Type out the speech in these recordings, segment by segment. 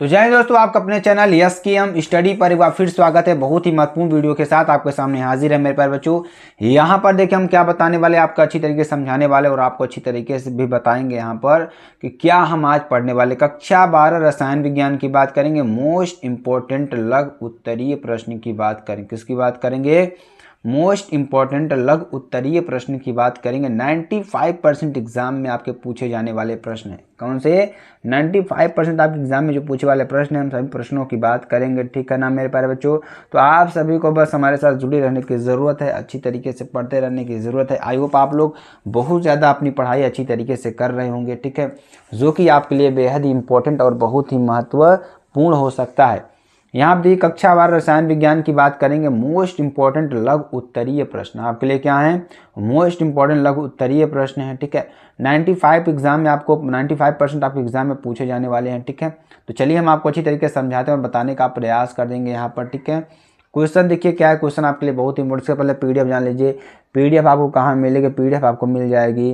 तो जय हिंद दोस्तों, आपका अपने चैनल एसकेएम स्टडी पर एक बार फिर स्वागत है। बहुत ही महत्वपूर्ण वीडियो के साथ आपके सामने हाजिर है मेरे प्यारे बच्चों। यहाँ पर देखिए हम क्या बताने वाले, आपको अच्छी तरीके से समझाने वाले और आपको अच्छी तरीके से भी बताएंगे यहाँ पर कि क्या हम आज पढ़ने वाले। कक्षा 12 रसायन विज्ञान की बात करेंगे। मोस्ट इंपॉर्टेंट लघु उत्तरीय प्रश्न की बात करेंगे। किसकी बात करेंगे? मोस्ट इंपॉर्टेंट लघु उत्तरीय प्रश्न की बात करेंगे। 95% एग्जाम में आपके पूछे जाने वाले प्रश्न हैं। कौन से? 95% आपके एग्जाम में जो पूछे वाले प्रश्न हैं, हम सभी प्रश्नों की बात करेंगे। ठीक है ना मेरे प्यारे बच्चों? तो आप सभी को बस हमारे साथ जुड़े रहने की ज़रूरत है, अच्छी तरीके से पढ़ते रहने की ज़रूरत है। आई होप आप लोग बहुत ज़्यादा अपनी पढ़ाई अच्छी तरीके से कर रहे होंगे, ठीक है, जो कि आपके लिए बेहद ही इंपॉर्टेंट और बहुत ही महत्वपूर्ण हो सकता है। यहाँ आप देखिए कक्षा 12 रसायन विज्ञान की बात करेंगे। मोस्ट इंपॉर्टेंट लघु उत्तरीय प्रश्न आपके लिए क्या है? मोस्ट इंपॉर्टेंट लघु उत्तरीय प्रश्न है, ठीक है। 95 एग्जाम में आपको 95% आपके एग्जाम में पूछे जाने वाले हैं, ठीक है। तो चलिए हम आपको अच्छी तरीके से समझाते हैं और बताने का प्रयास कर देंगे यहाँ पर, ठीक है। क्वेश्चन देखिए क्या है। क्वेश्चन आपके लिए बहुत ही इंपॉर्टेंट। इससे पहले पीडीएफ जान लीजिए। पीडीएफ आपको कहाँ मिलेगी? पीडीएफ आपको मिल जाएगी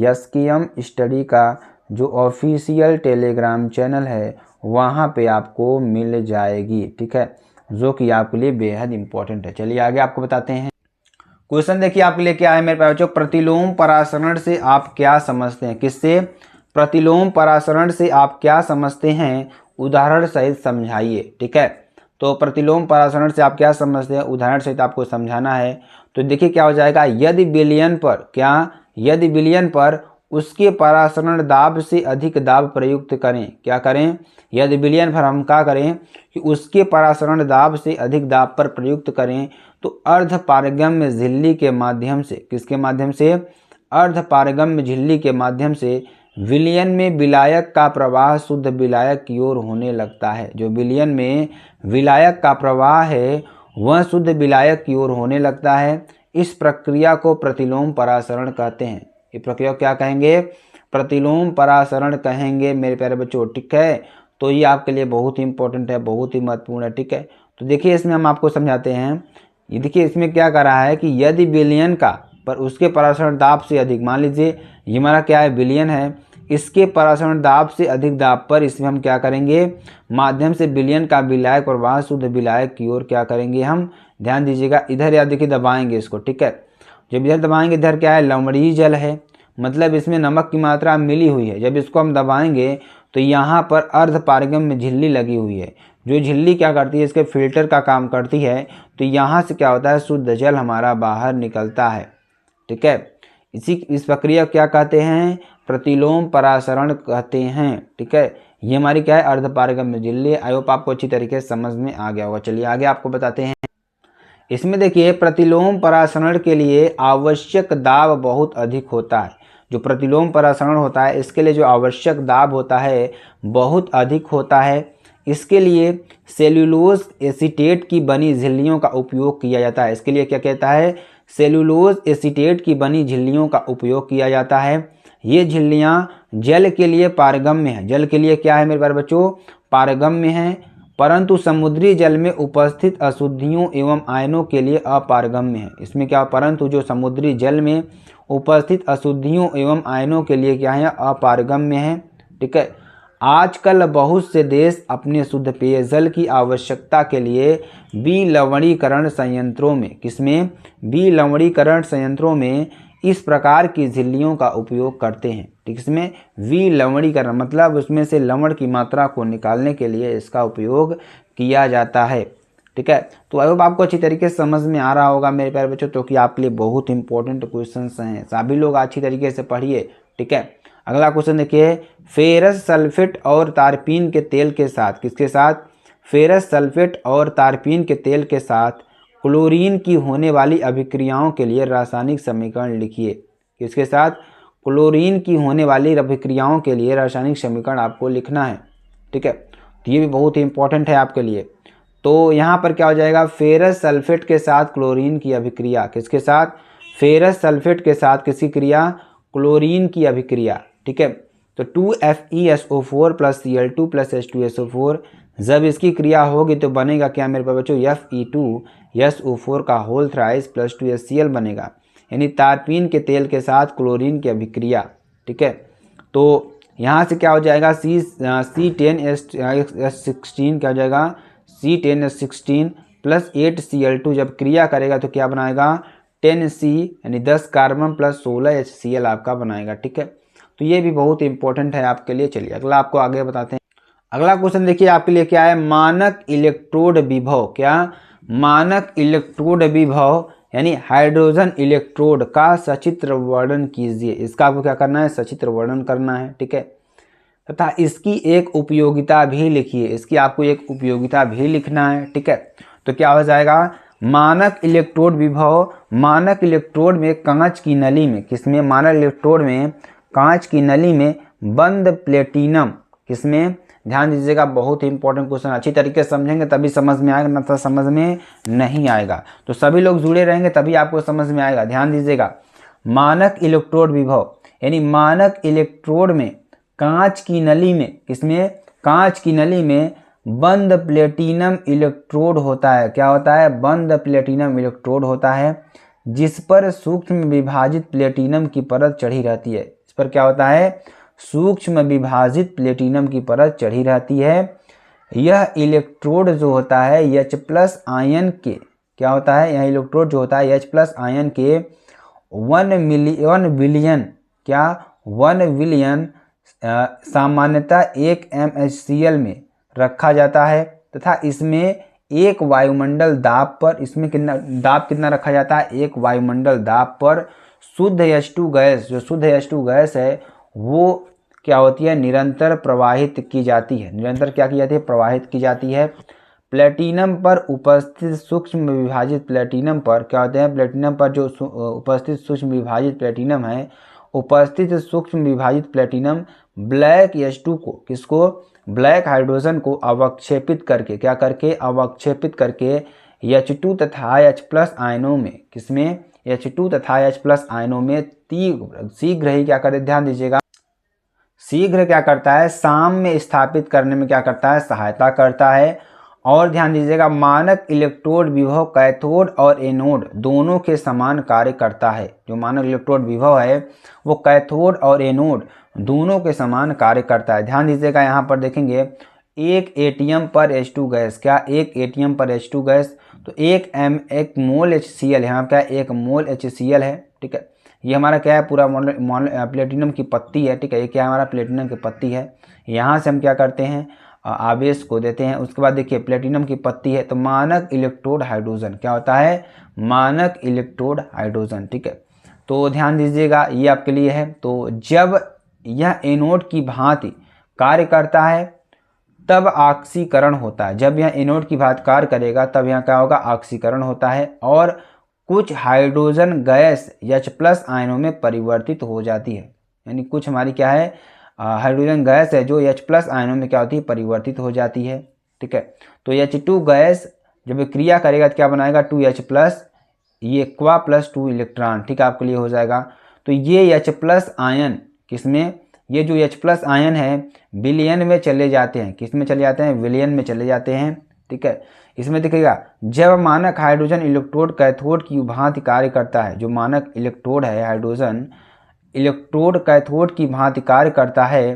एसकेएम स्टडी का जो ऑफिशियल टेलीग्राम चैनल है वहाँ पे आपको मिल जाएगी, ठीक है, जो कि आपके लिए बेहद इंपॉर्टेंट है। चलिए आगे आपको बताते हैं। क्वेश्चन देखिए आपके लिए क्या है मेरे प्यारे बच्चों। प्रतिलोम परासरण से आप क्या समझते हैं? किससे? प्रतिलोम परासरण से आप क्या समझते हैं? उदाहरण सहित समझाइए, ठीक है। तो प्रतिलोम परासरण से आप क्या समझते हैं, उदाहरण सहित आपको समझाना है। तो देखिए क्या हो जाएगा। यदि विलयन पर क्या, यदि विलयन पर उसके परासरण दाब से अधिक दाब प्रयुक्त करें, क्या करें? यदि विलयन पर हम क्या करें कि उसके परासरण दाब से अधिक दाब पर प्रयुक्त करें तो अर्ध पारगम्य झिल्ली के माध्यम से, किसके माध्यम से? अर्ध पारगम्य झिल्ली के माध्यम से विलयन में विलायक का प्रवाह शुद्ध विलायक की ओर होने लगता है। जो विलयन में विलायक का प्रवाह है वह शुद्ध विलायक की ओर होने लगता है। इस प्रक्रिया को प्रतिलोम परासरण कहते हैं। ये प्रक्रिया क्या कहेंगे? प्रतिलोम परासरण कहेंगे मेरे प्यारे बच्चों, ठीक है। तो ये आपके लिए बहुत ही इंपॉर्टेंट है, बहुत ही महत्वपूर्ण है, ठीक है। तो देखिए इसमें हम आपको समझाते हैं। ये देखिए इसमें क्या कर रहा है कि यदि विलयन का पर उसके परासरण दाब से अधिक, मान लीजिए ये हमारा क्या है, विलयन है, इसके परासरण दाब से अधिक दाब पर इसमें हम क्या करेंगे, माध्यम से विलयन का विलायक प्रवाह शुद्ध विलायक की ओर क्या करेंगे हम, ध्यान दीजिएगा, इधर या देखिए दबाएंगे इसको, ठीक है। जब इधर दबाएंगे, इधर क्या है, लवणीय जल है, मतलब इसमें नमक की मात्रा मिली हुई है। जब इसको हम दबाएंगे तो यहाँ पर अर्ध पारगम्य झिल्ली लगी हुई है। जो झिल्ली क्या करती है, इसके फिल्टर का काम करती है। तो यहाँ से क्या होता है, शुद्ध जल हमारा बाहर निकलता है, ठीक है। इस प्रक्रिया क्या कहते हैं? प्रतिलोम परासरण कहते हैं, ठीक है। ये हमारी क्या है, अर्ध पारगम्य झिल्ली। आई होप आपको अच्छी तरीके से समझ में आ गया होगा। चलिए आगे आपको बताते हैं। इसमें देखिए प्रतिलोम परासरण के लिए आवश्यक दाब बहुत अधिक होता है। जो प्रतिलोम परासरण होता है इसके लिए जो आवश्यक दाब होता है बहुत अधिक होता है। इसके लिए सेल्यूलोज एसीटेट की बनी झिल्लियों का उपयोग किया जाता है। इसके लिए क्या कहता है? सेल्यूलोज एसीटेट की बनी झिल्लियों का उपयोग किया जाता है। ये झिल्लियाँ जल के लिए पारगम्य हैं। जल के लिए क्या है मेरे प्यारे बच्चों? पारगम्य हैं, परंतु समुद्री जल में उपस्थित अशुद्धियों एवं आयनों के लिए अपारगम्य है। इसमें क्या, परंतु जो समुद्री जल में उपस्थित अशुद्धियों एवं आयनों के लिए क्या है, अपारगम्य है, ठीक है। आजकल बहुत से देश अपने शुद्ध पेयजल की आवश्यकता के लिए विलवणीकरण संयंत्रों में, किसमें, विलवणीकरण संयंत्रों में इस प्रकार की झिल्लियों का उपयोग करते हैं, ठीक। इसमें विलवणीकरण मतलब उसमें से लवण की मात्रा को निकालने के लिए इसका उपयोग किया जाता है, ठीक है। तो आई होप आपको अच्छी तरीके से समझ में आ रहा होगा मेरे प्यारे बच्चों, तो कि आपके लिए बहुत इंपॉर्टेंट क्वेश्चंस हैं। सभी लोग अच्छी तरीके से पढ़िए, ठीक है। अगला क्वेश्चन देखिए, फेरस सल्फेट और तारपीन के तेल के साथ, किसके साथ? फेरस सल्फेट और तारपीन के तेल के साथ क्लोरीन की होने वाली अभिक्रियाओं के लिए रासायनिक समीकरण लिखिए। किसके साथ? क्लोरीन की होने वाली अभिक्रियाओं के लिए रासायनिक समीकरण आपको लिखना है, ठीक है। तो ये भी बहुत ही इंपॉर्टेंट है आपके लिए। तो यहाँ पर क्या हो जाएगा, फेरस सल्फेट के साथ क्लोरीन की अभिक्रिया, किसके साथ? फेरस सल्फेट के साथ किसकी क्रिया? क्लोरीन की अभिक्रिया, ठीक है। तो 2FeSO4 + Cl2 + H2SO4, जब इसकी क्रिया होगी तो बनेगा क्या मेरे पास बच्चों? Fe2SO4 का होल थ्राइस + 2HCl बनेगा, यानी तारपीन के तेल के साथ क्लोरीन की अभिक्रिया, ठीक है। तो यहाँ से क्या हो जाएगा C10H16 क्या हो जाएगा C10H16 प्लस 8Cl2 जब क्रिया करेगा तो क्या बनाएगा 10C यानी 10 कार्बन प्लस 16 HCl आपका बनाएगा। ठीक है, तो ये भी बहुत इंपॉर्टेंट है आपके लिए। चलिए अगला आपको आगे बताते हैं। अगला क्वेश्चन देखिए आपके लिए क्या है, मानक इलेक्ट्रोड विभव। क्या मानक इलेक्ट्रोड विभव यानी हाइड्रोजन इलेक्ट्रोड का सचित्र वर्णन कीजिए। इसका आपको क्या करना है, सचित्र वर्णन करना है। ठीक है, तथा इसकी एक उपयोगिता भी लिखिए। इसकी आपको एक उपयोगिता भी लिखना है। ठीक है, तो क्या हो जाएगा, मानक इलेक्ट्रोड विभव, मानक इलेक्ट्रोड में कांच की नली में, किसमें, मानक इलेक्ट्रोड में कांच की नली में बंद प्लेटिनम, किसमें, ध्यान दीजिएगा बहुत ही इंपॉर्टेंट क्वेश्चन, अच्छी तरीके से समझेंगे तभी समझ में आएगा, ना तो समझ में नहीं आएगा। तो सभी लोग जुड़े रहेंगे तभी आपको समझ में आएगा। ध्यान दीजिएगा, मानक इलेक्ट्रोड विभव यानी मानक इलेक्ट्रोड में कांच की नली में, किसमें, कांच की नली में बंद प्लेटिनम इलेक्ट्रोड होता है। क्या होता है, बंद प्लेटिनम इलेक्ट्रोड होता है, जिस पर सूक्ष्म विभाजित प्लेटिनम की परत चढ़ी रहती है। इस पर क्या होता है, सूक्ष्म विभाजित प्लेटिनम की परत चढ़ी रहती है। यह इलेक्ट्रोड जो होता है H+ आयन के, क्या होता है, यह इलेक्ट्रोड जो होता है H+ आयन के 1 बिलियन, क्या 1 बिलियन सामान्यतः 1 mHCl में रखा जाता है, तथा इसमें एक वायुमंडल दाब पर, इसमें कितना रखा जाता है, एक वायुमंडल दाब पर शुद्ध H2 गैस, जो शुद्ध H2 गैस है वो क्या होती है, निरंतर प्रवाहित की जाती है। निरंतर क्या की जाती है, प्रवाहित की जाती है। प्लेटिनम पर उपस्थित सूक्ष्म विभाजित प्लेटिनम पर क्या होते हैं, प्लेटिनम पर जो उपस्थित सूक्ष्म विभाजित प्लेटिनम है, उपस्थित सूक्ष्म विभाजित प्लेटिनम ब्लैक H2 को, किसको, ब्लैक हाइड्रोजन को अवक्षेपित करके, क्या करके, अवक्षेपित करके H2 तथा H+ आयनों में, किसमें, H2 तथा H+ आयनों में शीघ्र ही क्या करे, ध्यान दीजिएगा, शीघ्र क्या करता है, साम्य स्थापित करने में क्या करता है, सहायता करता है। और ध्यान दीजिएगा, मानक इलेक्ट्रोड विभव कैथोड और एनोड दोनों के समान कार्य करता है। जो मानक इलेक्ट्रोड विभव है वो कैथोड और एनोड दोनों के समान कार्य करता है। ध्यान दीजिएगा, यहाँ पर देखेंगे 1 ATM पर H2 गैस, क्या 1 ATM पर H2 गैस, तो 1 मोल HCl, यहाँ क्या 1 मोल HCl है। ठीक है, ये हमारा क्या है, पूरा प्लेटिनम की पत्ती है। ठीक है, ये क्या हमारा प्लेटिनम की पत्ती है। यहाँ से हम क्या करते हैं, आवेश को देते हैं। उसके बाद देखिए प्लेटिनम की पत्ती है, तो मानक इलेक्ट्रोड हाइड्रोजन, क्या होता है, मानक इलेक्ट्रोड हाइड्रोजन। ठीक है, तो ध्यान दीजिएगा ये आपके लिए है। तो जब यह एनोड की भांति कार्य करता है तब ऑक्सीकरण होता है। जब यह एनोड की भांति कार्य करेगा तब यहाँ क्या होगा, ऑक्सीकरण होता है, और कुछ हाइड्रोजन गैस H+ आयनों में परिवर्तित हो जाती है। यानी कुछ हमारी क्या है, हाइड्रोजन गैस है जो H+ आयनों में क्या होती है, परिवर्तित हो जाती है। ठीक है, तो H2 गैस जब क्रिया करेगा तो क्या बनाएगा, 2H+, ये एक्वा प्लस 2 इलेक्ट्रॉन। ठीक है, आपके लिए हो जाएगा। तो ये H+ आयन, किसमें, ये जो H+ आयन है विलयन में चले जाते हैं, किसमें चले जाते हैं, विलयन में चले जाते हैं। ठीक है, इसमें देखिएगा जब मानक हाइड्रोजन इलेक्ट्रोड कैथोड की भांति कार्य करता है, जो मानक इलेक्ट्रोड है हाइड्रोजन इलेक्ट्रोड कैथोड की भांति कार्य करता है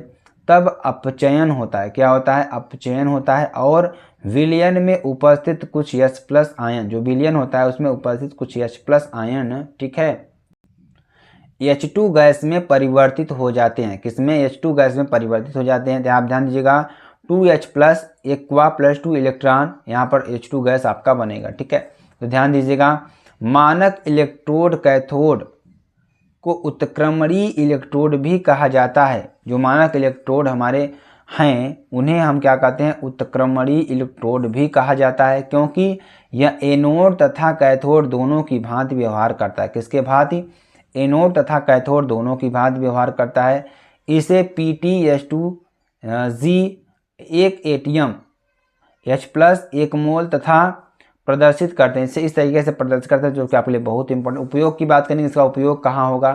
तब अपचयन होता है। क्या होता है, अपचयन होता है, और विलयन में उपस्थित कुछ H+ आयन, जो विलयन होता है उसमें उपस्थित कुछ H+ आयन, ठीक है, H2 गैस में परिवर्तित हो जाते हैं। किसमें, H2 गैस में परिवर्तित हो जाते हैं। तो आप ध्यान दीजिएगा 2H+ एक्वा प्लस 2 इलेक्ट्रॉन, यहाँ पर H2 गैस आपका बनेगा। ठीक है, तो ध्यान दीजिएगा, मानक इलेक्ट्रोड कैथोड को उत्क्रमणीय इलेक्ट्रोड भी कहा जाता है। जो मानक इलेक्ट्रोड हमारे हैं उन्हें हम क्या कहते हैं, उत्क्रमणीय इलेक्ट्रोड भी कहा जाता है, क्योंकि यह एनोड तथा कैथोड दोनों की भांति व्यवहार करता है। किसके भांति, एनोड तथा कैथोड दोनों की भांति व्यवहार करता है। इसे PtH2G 1 ATM H+ 1 मोल तथा प्रदर्शित करते हैं। इसे इस तरीके से प्रदर्शित करते हैं, जो कि आपके लिए बहुत इंपॉर्टेंट। उपयोग की बात करेंगे, इसका उपयोग कहाँ होगा,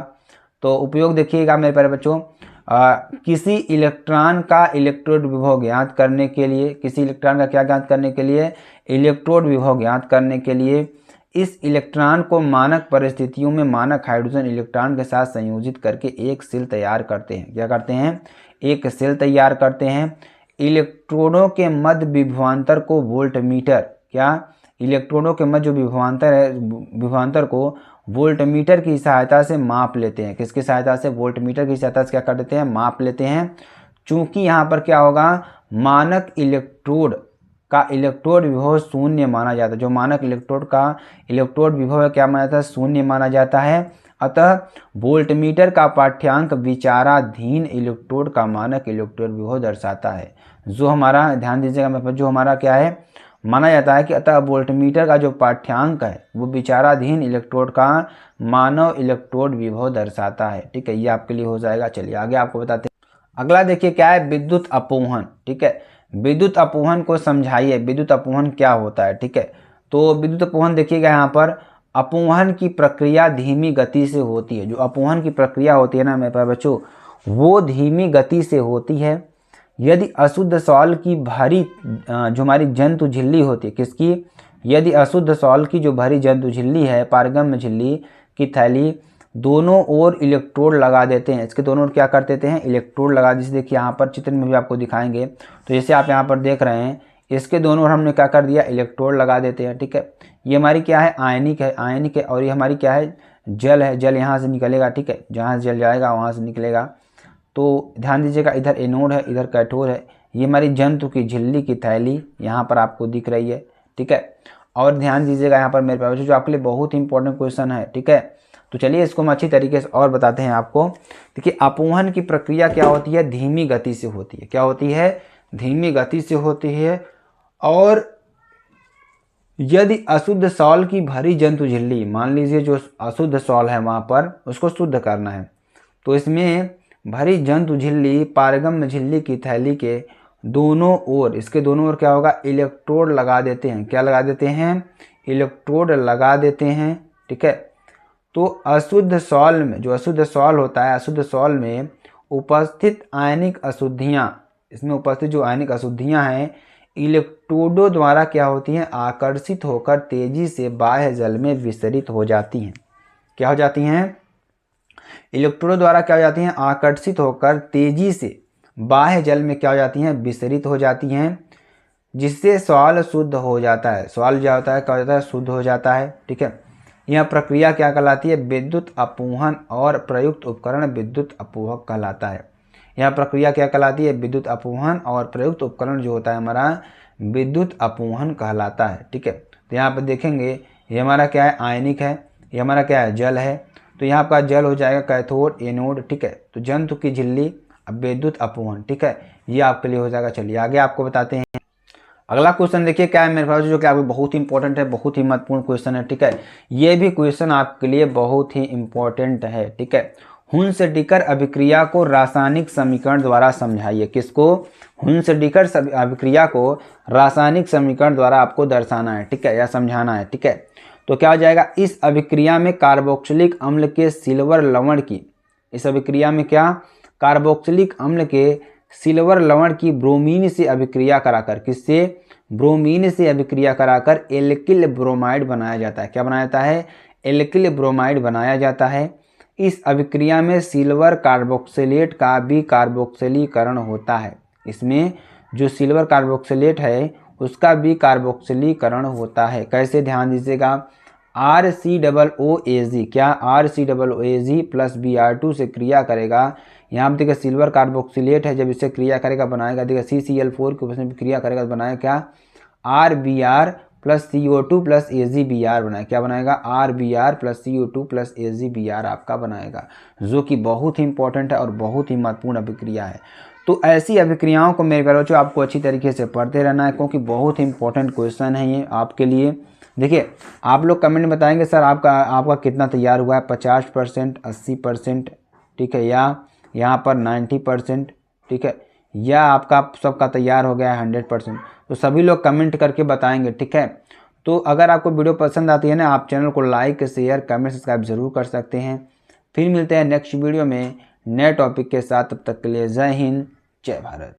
तो उपयोग देखिएगा मेरे प्यारे बच्चों, किसी इलेक्ट्रॉन का इलेक्ट्रोड विभव ज्ञात करने के लिए, किसी इलेक्ट्रॉन का क्या ज्ञात करने के लिए, इलेक्ट्रोड विभव ज्ञात करने के लिए इस इलेक्ट्रॉन को मानक परिस्थितियों में मानक हाइड्रोजन इलेक्ट्रॉन के साथ संयोजित करके एक सील तैयार करते हैं। क्या करते हैं, एक सेल तैयार करते हैं। इलेक्ट्रोडों के मध्य विभवांतर को वोल्टमीटर, क्या इलेक्ट्रोडों के मध्य जो विभवांतर है, विभवांतर को वोल्टमीटर की सहायता से माप लेते हैं। किसकी सहायता से? वोल्टमीटर की सहायता से क्या कर देते हैं? माप लेते हैं। चूंकि यहाँ पर क्या होगा, मानक इलेक्ट्रोड का इलेक्ट्रोड विभव शून्य माना जाता है। जो मानक इलेक्ट्रोड का इलेक्ट्रोड विभव है क्या माना जाता है? शून्य माना जाता है। अतः वोल्टमीटर का पाठ्यांक विचाराधीन इलेक्ट्रोड का मानक इलेक्ट्रोड विभव दर्शाता है। जो हमारा, ध्यान दीजिएगा मेरे पास, जो हमारा क्या है माना जाता है कि अतः वोल्टमीटर का जो पाठ्यांक है वो विचाराधीन इलेक्ट्रोड का मानव इलेक्ट्रोड विभव दर्शाता है। ठीक है, ये आपके लिए हो जाएगा। चलिए आगे आपको बताते हैं। अगला देखिए क्या है, विद्युत अपोहन। ठीक है, विद्युत अपोहन को समझाइए, विद्युत अपोहन क्या होता है। ठीक है, तो विद्युत अपोहन देखिएगा यहाँ पर अपोहन की प्रक्रिया धीमी गति से होती है। जो अपोहन की प्रक्रिया होती है ना मेरे पास बच्चों, वो धीमी गति से होती है यदि अशुद्ध सॉल की भरी जो हमारी जंतु झिल्ली होती है, किसकी? यदि अशुद्ध सॉल की जो भरी जंतु झिल्ली है, पारगम्य झिल्ली की थैली, दोनों ओर इलेक्ट्रोड लगा देते हैं। इसके दोनों ओर क्या कर देते हैं? इलेक्ट्रोड लगा। जैसे देखिए यहाँ पर चित्र में भी आपको दिखाएंगे, तो जैसे आप यहाँ पर देख रहे हैं, इसके दोनों ओर हमने क्या कर दिया? इलेक्ट्रोड लगा देते हैं। ठीक है, ये हमारी क्या है? आयनिक है, आयनिक है। और ये हमारी क्या है? जल है, जल यहाँ से निकलेगा। ठीक है, जहाँ से जल जाएगा वहाँ से निकलेगा। तो ध्यान दीजिएगा, इधर एनोड है, इधर कैथोड है। ये हमारी जंतु की झिल्ली की थैली यहाँ पर आपको दिख रही है। ठीक है, और ध्यान दीजिएगा यहाँ पर मेरे पास जो आपके लिए बहुत ही इंपॉर्टेंट क्वेश्चन है। ठीक है, तो चलिए इसको हम अच्छी तरीके से और बताते हैं आपको। देखिए अपोहन की प्रक्रिया क्या होती है? धीमी गति से होती है। क्या होती है? धीमी गति से होती है। और यदि अशुद्ध सॉल की भरी जंतु झिल्ली, मान लीजिए जो अशुद्ध सॉल है वहाँ पर उसको शुद्ध करना है, तो इसमें भरी जंतु झिल्ली पारगम्य झिल्ली की थैली के दोनों ओर, इसके दोनों ओर क्या होगा? इलेक्ट्रोड लगा देते हैं। क्या लगा देते हैं? इलेक्ट्रोड लगा देते हैं। ठीक है, तो अशुद्ध सॉल में, जो अशुद्ध सॉल होता है, अशुद्ध सॉल में उपस्थित आयनिक अशुद्धियाँ, इसमें उपस्थित जो आयनिक अशुद्धियाँ हैं इलेक्ट्रोडों द्वारा क्या होती हैं? आकर्षित होकर तेजी से बाह्य जल में विसरित हो जाती हैं। क्या हो जाती हैं? इलेक्ट्रोडों द्वारा क्या हो जाती हैं? आकर्षित होकर तेजी से बाह्य जल में क्या हो जाती हैं? विसरित हो जाती हैं, जिससे सॉल शुद्ध हो जाता है। सॉल जो होता है क्या हो जाता है? शुद्ध हो जाता है। ठीक है, यह प्रक्रिया क्या कहलाती है? विद्युत अपोहन, और प्रयुक्त उपकरण विद्युत अपोहक कहलाता है। यह प्रक्रिया क्या कहलाती है? विद्युत अपोहन, और प्रयुक्त उपकरण जो होता है हमारा विद्युत अपोहन कहलाता है। ठीक है, तो यहाँ पर देखेंगे ये हमारा क्या है? आयनिक है, ये हमारा क्या है? जल है। तो यहाँ आपका जल हो जाएगा कैथोड, एनोड। ठीक है, तो जंतु की झिल्ली, अब विद्युत अपोहन। ठीक है, ये आपके लिए हो जाएगा। चलिए आगे आपको बताते हैं। अगला क्वेश्चन देखिए क्या है मेरे पास, जो कि आपको बहुत ही इंपॉर्टेंट है, बहुत ही महत्वपूर्ण क्वेश्चन है। ठीक है, ये भी क्वेश्चन आपके लिए बहुत ही इंपॉर्टेंट है। ठीक है, हुंस-डिकर अभिक्रिया को रासायनिक समीकरण द्वारा समझाइए। किसको? हुंस-डिकर अभिक्रिया को रासायनिक समीकरण द्वारा आपको दर्शाना है। ठीक है, या समझाना है। ठीक है, तो क्या हो जाएगा? इस अभिक्रिया में कार्बोक्सिलिक अम्ल के सिल्वर लवण की, इस अभिक्रिया में क्या? कार्बोक्सिलिक अम्ल के सिल्वर लवण की ब्रोमीन से अभिक्रिया कराकर, किससे? ब्रोमीन से अभिक्रिया कराकर एल्किल ब्रोमाइड बनाया जाता है। क्या बनाया जाता है? एल्किल ब्रोमाइड बनाया जाता है। इस अभिक्रिया में सिल्वर कार्बोक्सिलेट का भी कार्बोक्सिलीकरण होता है। इसमें जो सिल्वर कार्बोक्सिलेट है उसका भी कार्बोक्सिलीकरण होता है। कैसे? ध्यान दीजिएगा, RCOOAG, क्या? RCOOAG प्लस Br2 से क्रिया करेगा। यहाँ पर देखिए सिल्वर कार्बोक्सिलेट है, जब इससे क्रिया करेगा बनाएगा, देखिए CCl4 के उसमें भी क्रिया करेगा तो बनाएगा क्या? RBr plus CO2 plus AgBr बनाएगा। क्या बनाएगा? RBr plus CO2 plus AgBr आपका बनाएगा, जो कि बहुत ही इंपॉर्टेंट है और बहुत ही महत्वपूर्ण अभिक्रिया है। तो ऐसी अभिक्रियाओं को मेरे बच्चों आपको अच्छी तरीके से पढ़ते रहना है, क्योंकि बहुत ही इंपॉर्टेंट क्वेश्चन है ये आपके लिए। देखिए आप लोग कमेंट में बताएंगे सर आपका कितना तैयार हुआ है, 50%, 80%, ठीक है, या यहाँ पर 90%, ठीक है, या आपका सबका तैयार हो गया है 100%। तो सभी लोग कमेंट करके बताएंगे। ठीक है, तो अगर आपको वीडियो पसंद आती है ना, आप चैनल को लाइक, शेयर, कमेंट, सब्सक्राइब जरूर कर सकते हैं। फिर मिलते हैं नेक्स्ट वीडियो में नए टॉपिक के साथ। तब तक के लिए जय हिंद, जय भारत।